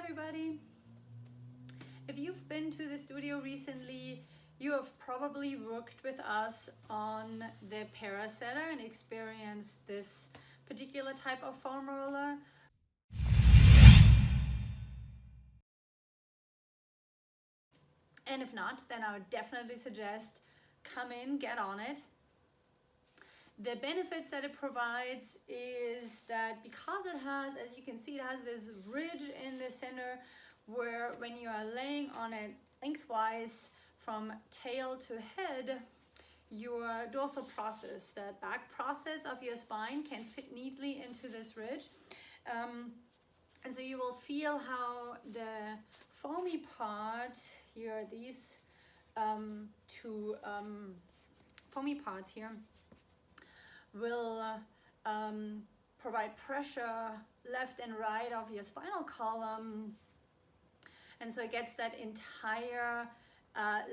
everybody. If you've been to the studio recently, you have probably worked with us on the Parasetter and experienced this particular type of foam roller. And if not, then I would definitely suggest come in, get on it. The benefits that it provides is that because it has, as you can see, it has this ridge in the center where when you are laying on it lengthwise from tail to head, your dorsal process, that back process of your spine, can fit neatly into this ridge. And so you will feel how the foamy part here, these two foamy parts here, will provide pressure left and right of your spinal column, and so it gets that entire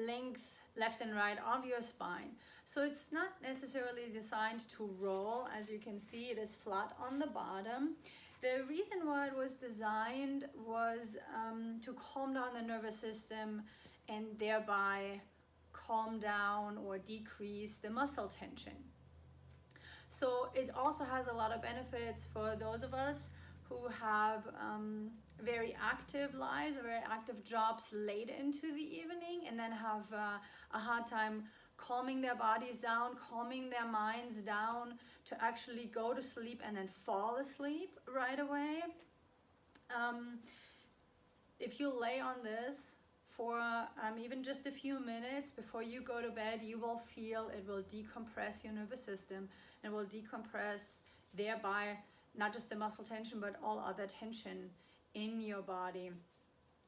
length left and right of your spine. So it's not necessarily designed to roll. As you can see, it is flat on the bottom. The reason why it was designed was to calm down the nervous system and thereby calm down or decrease the muscle tension. So it also has a lot of benefits for those of us who have very active lives or very active jobs late into the evening and then have a hard time calming their bodies down, calming their minds down to actually go to sleep and then fall asleep right away. If you lay on this for even just a few minutes before you go to bed, you will feel it will decompress your nervous system and will decompress thereby not just the muscle tension but all other tension in your body.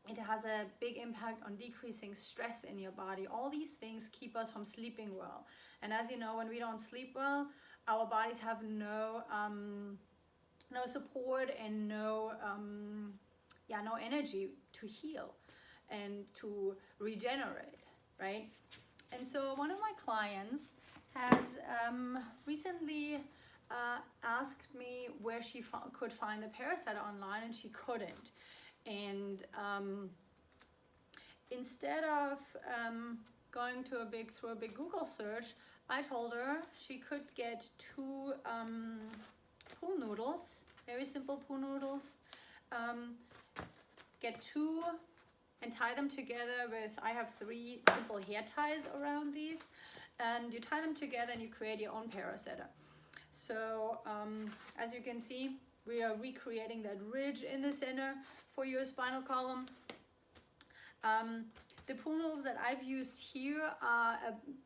It has a big impact on decreasing stress in your body. All these things keep us from sleeping well. And as you know, when we don't sleep well, our bodies have no support and no energy to heal and to regenerate, right? And so one of my clients has recently asked me where she could find the Parasetter online, and she couldn't. And instead of going to through a big Google search, I told her she could get two pool noodles, very simple pool noodles. Get two and tie them together with, I have 3 simple hair ties around these, and you tie them together and you create your own Parasetter. So as you can see, we are recreating that ridge in the center for your spinal column. The pool noodles that I've used here are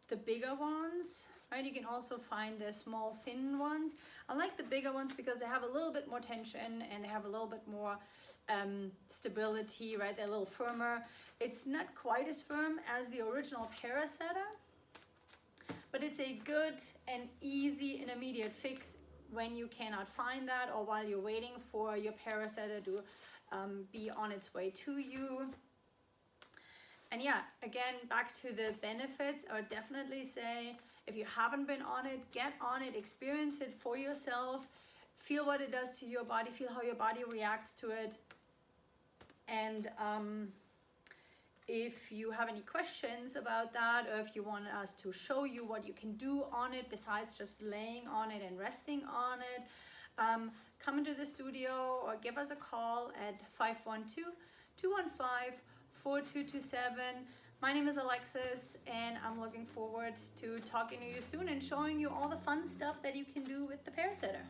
the bigger ones, right? You can also find the small thin ones. I like the bigger ones because they have a little bit more tension and they have a little bit more stability, right? They're a little firmer. It's not quite as firm as the original Parasetter, but it's a good and easy and immediate fix when you cannot find that or while you're waiting for your Parasetter to be on its way to you. And yeah, again, back to the benefits, I would definitely say if you haven't been on it, get on it, experience it for yourself, feel what it does to your body, feel how your body reacts to it. And if you have any questions about that, or if you want us to show you what you can do on it besides just laying on it and resting on it, come into the studio or give us a call at 512-215-4227. My name is Alexis, and I'm looking forward to talking to you soon and showing you all the fun stuff that you can do with the Parasetter.